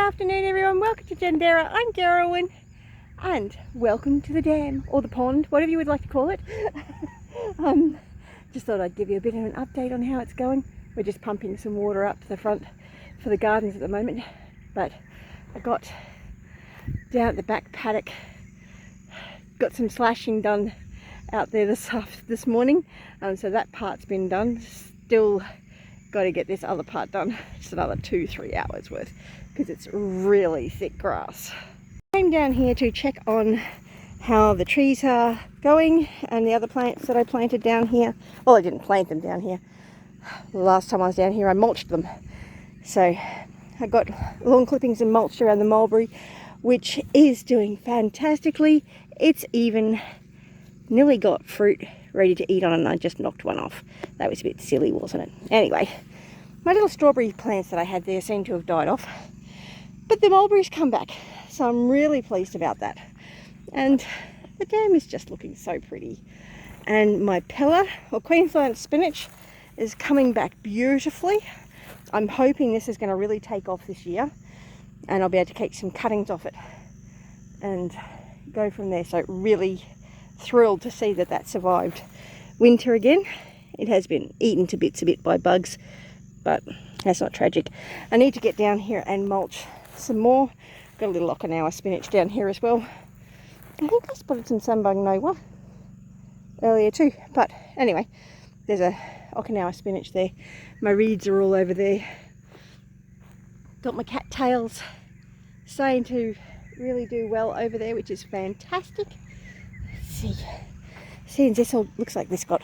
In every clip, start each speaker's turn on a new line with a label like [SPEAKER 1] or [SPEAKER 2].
[SPEAKER 1] afternoon everyone, welcome to Jandera. I'm Gerwin and welcome to the dam or the pond, whatever you would like to call it. Just thought I'd give you a bit of an update on how it's going. We're just pumping some water up to the front for the gardens at the moment, but I got down at the back paddock, got some slashing done out there this morning, so that part's been done. Still got to get this other part done, just another 2-3 hours worth, because it's really thick grass. I came down here to check on how the trees are going and the other plants that I planted down here. Well, I didn't plant them down here. The last time I was down here I mulched them. So I got lawn clippings and mulch around the mulberry, which is doing fantastically. It's even nearly got fruit ready to eat on, and I just knocked one off. That was a bit silly, wasn't it? Anyway, my little strawberry plants that I had there seem to have died off, but the mulberries come back, so I'm really pleased about that. And the dam is just looking so pretty. And my Pella, or Queensland spinach, is coming back beautifully. I'm hoping this is going to really take off this year, and I'll be able to take some cuttings off it and go from there. So really thrilled to see that that survived winter again. It has been eaten to bits a bit by bugs, but that's not tragic. I need to get down here and mulch some more. Got a little Okinawa spinach down here as well. I think I spotted some sunbug noa earlier too, but anyway, there's a Okinawa spinach there. My reeds are all over there. Got my cattails starting to really do well over there, which is fantastic. Let's see, and this all looks like this got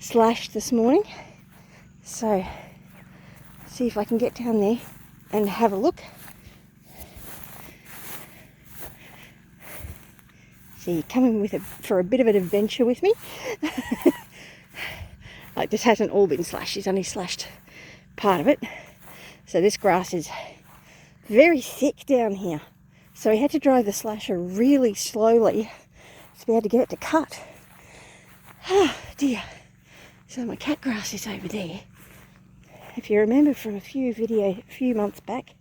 [SPEAKER 1] slashed this morning, so see if I can get down there and have a look. So you're coming for a bit of an adventure with me. Like, this hasn't all been slashed, he's only slashed part of it. So this grass is very thick down here, so we had to drive the slasher really slowly to be able to get it to cut. Oh dear. So my cat grass is over there. If you remember from a few months back,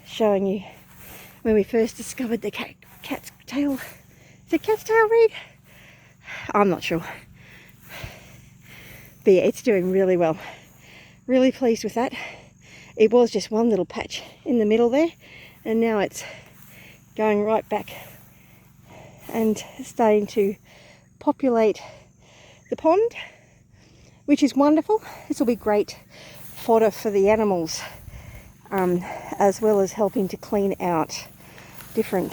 [SPEAKER 1] showing you when we first discovered the cat's tail. Is it cat's tail reed? I'm not sure. But yeah, it's doing really well. Really pleased with that. It was just one little patch in the middle there, and now it's going right back and starting to populate the pond, which is wonderful. This will be great fodder for the animals, as well as helping to clean out different,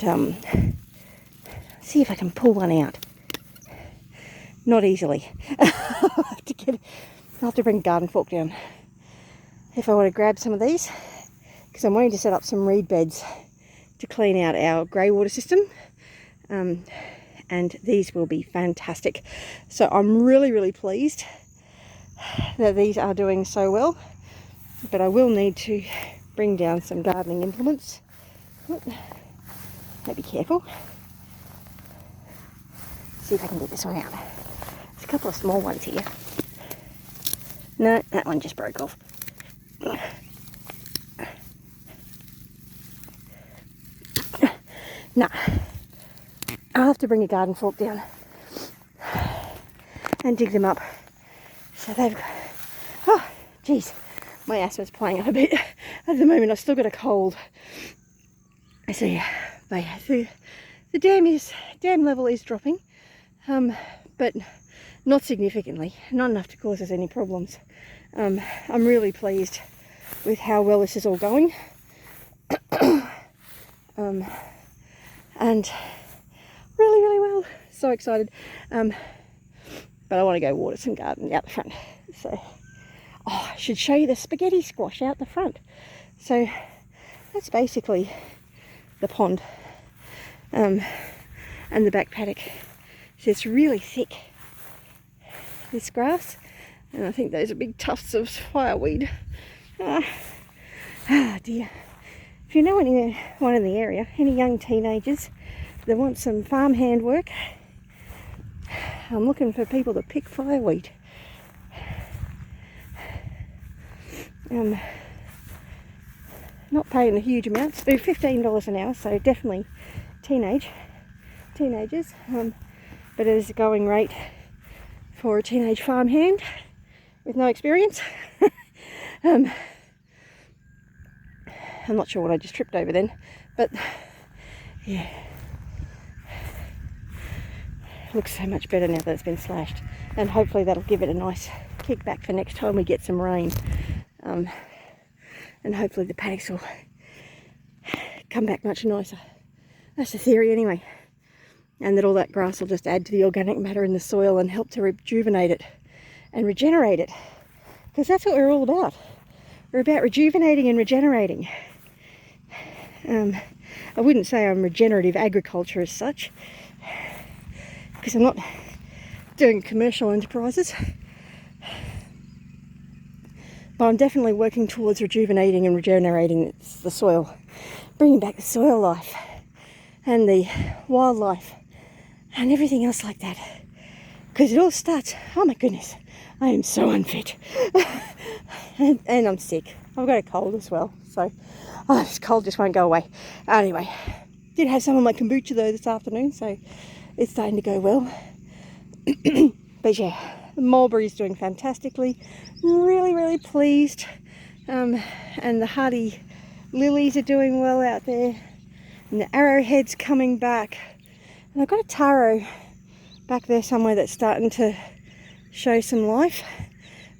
[SPEAKER 1] see if I can pull one out. Not easily. I'll have to bring a garden fork down if I want to grab some of these, because I'm wanting to set up some reed beds to clean out our grey water system, and these will be fantastic. So I'm really pleased that these are doing so well, but I will need to bring down some gardening implements. Be careful. See if I can get this one out. There's a couple of small ones here. No, that one just broke off. No, I'll have to bring a garden fork down and dig them up. So they've got, oh geez, my asthma's playing up a bit at the moment. I've still got a cold. So yeah, but the dam level is dropping, but not significantly, not enough to cause us any problems. I'm really pleased with how well this is all going, and really well. So excited, but I want to go water some garden out the front. So, oh, I should show you the spaghetti squash out the front. So that's basically the pond, and the back paddock. So it's really thick, this grass, and I think those are big tufts of fireweed. Dear. If you know anyone in the area, any young teenagers that want some farmhand work, I'm looking for people to pick fireweed. not paying a huge amount. They're $15 an hour, so definitely teenagers. But it is a going rate for a teenage farmhand with no experience. I'm not sure what I just tripped over then, but yeah, looks so much better now that it's been slashed, and hopefully that'll give it a nice kickback for next time we get some rain, and hopefully the paddocks will come back much nicer. That's the theory anyway, and that all that grass will just add to the organic matter in the soil and help to rejuvenate it and regenerate it, because that's what we're all about. We're about rejuvenating and regenerating. I wouldn't say I'm regenerative agriculture as such, because I'm not doing commercial enterprises, but I'm definitely working towards rejuvenating and regenerating the soil, bringing back the soil life and the wildlife and everything else like that, because it all starts, oh my goodness, I am so unfit. and I'm sick. I've got a cold as well, so this cold just won't go away. Anyway, did have some of my kombucha though this afternoon, so it's starting to go well. But yeah, the mulberry's doing fantastically. Really pleased. And the hardy lilies are doing well out there. And the arrowhead's coming back. And I've got a taro back there somewhere that's starting to show some life.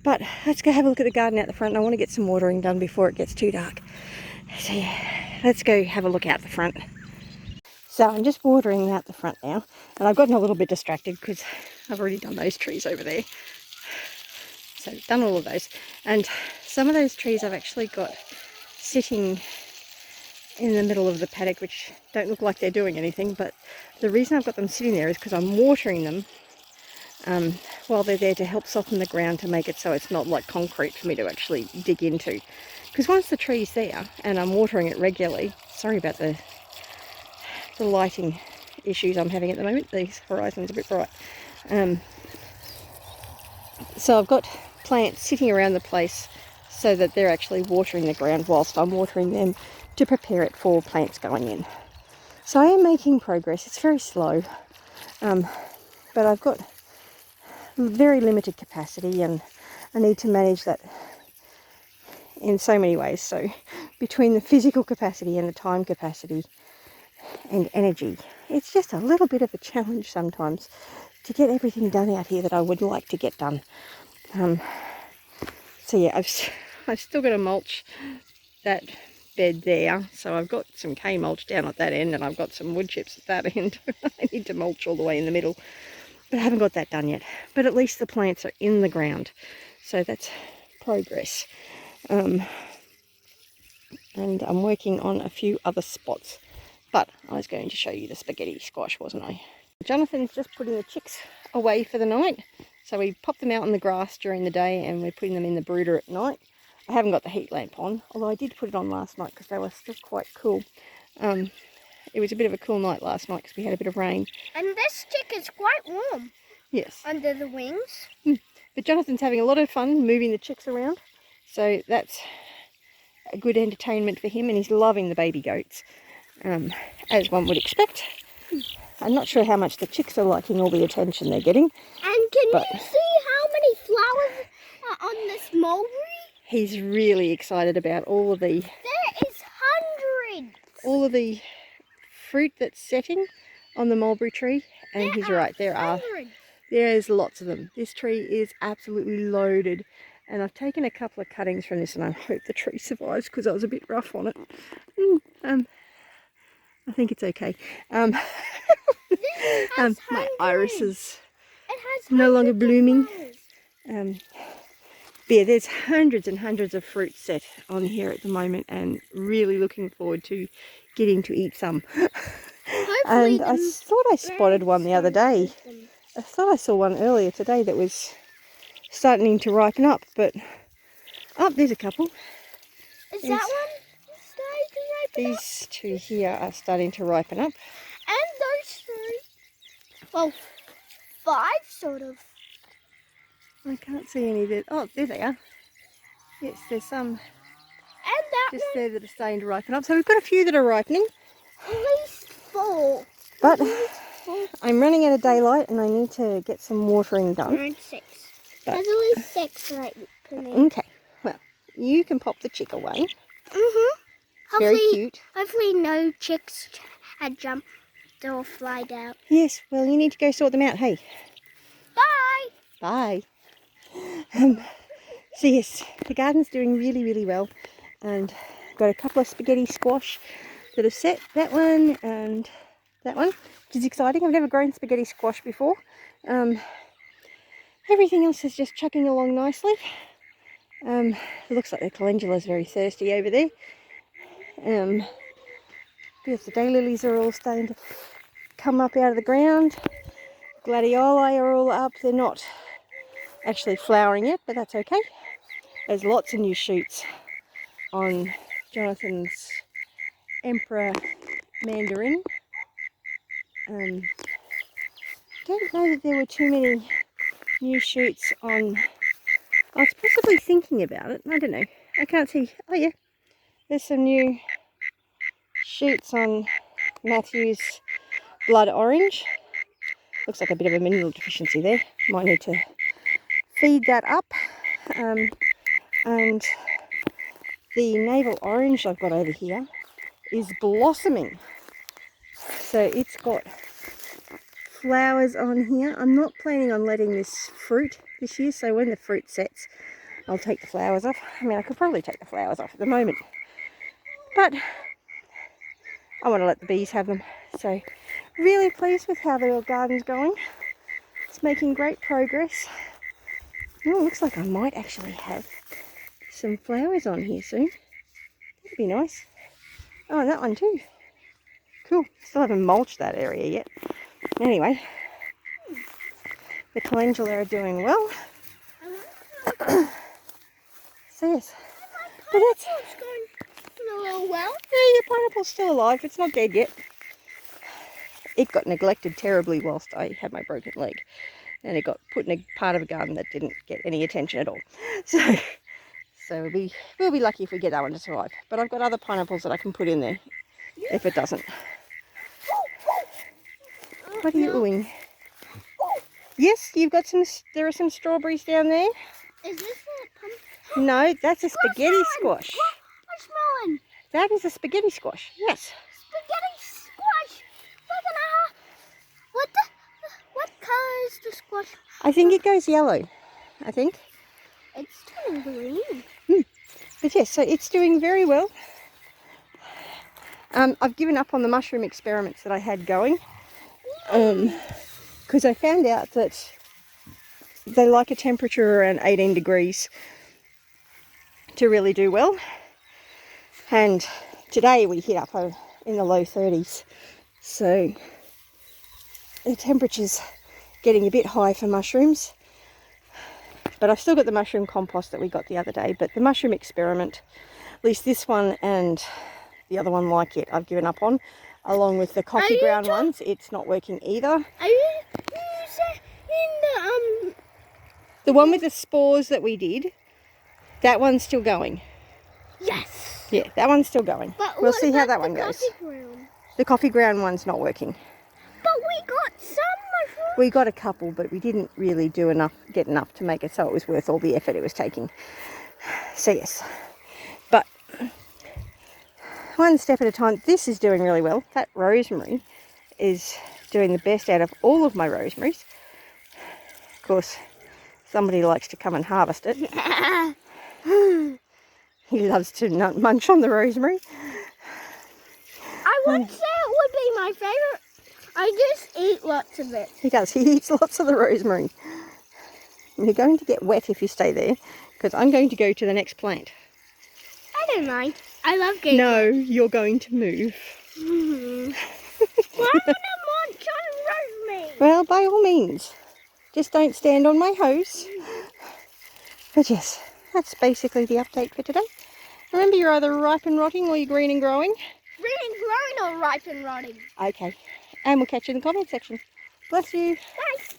[SPEAKER 1] But let's go have a look at the garden out the front. I want to get some watering done before it gets too dark. So yeah, let's go have a look out the front. So I'm just watering out the front now, and I've gotten a little bit distracted because I've already done those trees over there. So I've done all of those, and some of those trees I've actually got sitting in the middle of the paddock, which don't look like they're doing anything, but the reason I've got them sitting there is because I'm watering them while they're there to help soften the ground, to make it so it's not like concrete for me to actually dig into. Because once the tree's there and I'm watering it regularly, sorry about the lighting issues I'm having at the moment, the horizon's a bit bright. So I've got plants sitting around the place so that they're actually watering the ground whilst I'm watering them to prepare it for plants going in. So I am making progress. It's very slow, but I've got very limited capacity, and I need to manage that in so many ways. So between the physical capacity and the time capacity and energy, it's just a little bit of a challenge sometimes to get everything done out here that I would like to get done. So yeah, I've still got to mulch that bed there, so I've got some K mulch down at that end, and I've got some wood chips at that end. I need to mulch all the way in the middle, but I haven't got that done yet. But at least the plants are in the ground, so that's progress. And I'm working on a few other spots, but I was going to show you the spaghetti squash, wasn't I? Jonathan's just putting the chicks away for the night, so we pop them out on the grass during the day and we're putting them in the brooder at night. I haven't got the heat lamp on, although I did put it on last night because they were still quite cool. It was a bit of a cool night last night because we had a bit of rain.
[SPEAKER 2] And this chick is quite warm.
[SPEAKER 1] Yes.
[SPEAKER 2] Under the wings.
[SPEAKER 1] But Jonathan's having a lot of fun moving the chicks around, so that's a good entertainment for him, and he's loving the baby goats, as one would expect. I'm not sure how much the chicks are liking all the attention they're getting.
[SPEAKER 2] And can you see how many flowers are on this mulberry?
[SPEAKER 1] He's really excited about all of the...
[SPEAKER 2] There is hundreds!
[SPEAKER 1] All of the fruit that's setting on the mulberry tree, and he's right, there's lots of them. This tree is absolutely loaded, and I've taken a couple of cuttings from this, and I hope the tree survives because I was a bit rough on it. I think it's okay. My iris is no longer blooming. But yeah, there's hundreds and hundreds of fruit set on here at the moment, and really looking forward to getting to eat some. And I thought I spotted one the other day. I thought I saw one earlier today that was starting to ripen up, but there's a couple.
[SPEAKER 2] Is that one starting to ripen up?
[SPEAKER 1] These two here are starting to ripen up.
[SPEAKER 2] And those three. Well, 5 sort of.
[SPEAKER 1] I can't see any there. Oh, there they are. Yes, there's some.
[SPEAKER 2] And
[SPEAKER 1] just there that are starting to ripen up. So we've got a few that are ripening.
[SPEAKER 2] At least 4.
[SPEAKER 1] But I'm running out of daylight and I need to get some watering done.
[SPEAKER 2] Around 6.
[SPEAKER 1] But,
[SPEAKER 2] There's at least 6 ripening.
[SPEAKER 1] okay, well, you can pop the chick away.
[SPEAKER 2] Hopefully,
[SPEAKER 1] Very cute.
[SPEAKER 2] Hopefully no chicks had jumped or flied out.
[SPEAKER 1] Yes, well, you need to go sort them out. Hey.
[SPEAKER 2] Bye!
[SPEAKER 1] Bye. So yes, the garden's doing really, really well. And got a couple of spaghetti squash that have set. That one and that one, which is exciting. I've never grown spaghetti squash before. Everything else is just chucking along nicely. It looks like the calendula is very thirsty over there. Yes, the daylilies are all starting to come up out of the ground. Gladioli are all up. They're not actually flowering yet, but that's okay. There's lots of new shoots on Jonathan's Emperor Mandarin. Don't know that there were too many new shoots on. I was possibly thinking about it. I don't know. I can't see. Oh yeah, there's some new shoots on Matthew's blood orange. Looks like a bit of a mineral deficiency there. Might need to feed that up. And the navel orange I've got over here is blossoming. So it's got flowers on here. I'm not planning on letting this fruit this year, so when the fruit sets, I'll take the flowers off. I mean, I could probably take the flowers off at the moment, but I want to let the bees have them. So really pleased with how the garden's going. It's making great progress. Oh, it looks like I might actually have some flowers on here soon. That'd be nice. Oh, and that one too. Cool. Still haven't mulched that area yet. Anyway, the calendula are doing well. So yes, but that's
[SPEAKER 2] going a little well.
[SPEAKER 1] Yeah, your pineapple's still alive. It's not dead yet. It got neglected terribly whilst I had my broken leg, and it got put in a part of a garden that didn't get any attention at all. So we'll be lucky if we get that one to survive. But I've got other pineapples that I can put in there if it doesn't. What are you doing? Yes, you've got some. There are some strawberries down there.
[SPEAKER 2] Is this a pumpkin?
[SPEAKER 1] No, that's a spaghetti squash.
[SPEAKER 2] What's smelling?
[SPEAKER 1] That is a spaghetti squash. Yes.
[SPEAKER 2] Spaghetti squash. What colour is the squash?
[SPEAKER 1] I think it goes yellow. I think.
[SPEAKER 2] It's turning green.
[SPEAKER 1] But yes, so it's doing very well. I've given up on the mushroom experiments that I had going. Because I found out that they like a temperature around 18 degrees to really do well. And today we hit up in the low 30s. So the temperature's getting a bit high for mushrooms. But I've still got the mushroom compost that we got the other day. But the mushroom experiment, at least this one and the other one like it, I've given up on. Along with the coffee ground ones, it's not working either.
[SPEAKER 2] Are you saying
[SPEAKER 1] the one with the spores that we did, that one's still going.
[SPEAKER 2] Yes.
[SPEAKER 1] Yeah, that one's still going.
[SPEAKER 2] But
[SPEAKER 1] we'll see how that one goes. The coffee ground one's not working.
[SPEAKER 2] But we got some mushrooms.
[SPEAKER 1] We got a couple, but we didn't really get enough to make it so it was worth all the effort it was taking. So yes, but one step at a time. This is doing really well. That rosemary is doing the best out of all of my rosemaries. Of course, somebody likes to come and harvest it. He loves to munch on the rosemary.
[SPEAKER 2] I wouldn't say it would be my favourite. I just eat lots of it.
[SPEAKER 1] He does. He eats lots of the rosemary. And you're going to get wet if you stay there, because I'm going to go to the next plant.
[SPEAKER 2] I don't mind. I love getting
[SPEAKER 1] No, you're going to move.
[SPEAKER 2] Well, I want to munch on rosemary.
[SPEAKER 1] Well, by all means. Just don't stand on my hose. But yes, that's basically the update for today. Remember, you're either ripe and rotting or you're green and growing.
[SPEAKER 2] Green and growing or ripe and rotting.
[SPEAKER 1] Okay. And we'll catch you in the comment section. Bless you.
[SPEAKER 2] Bye.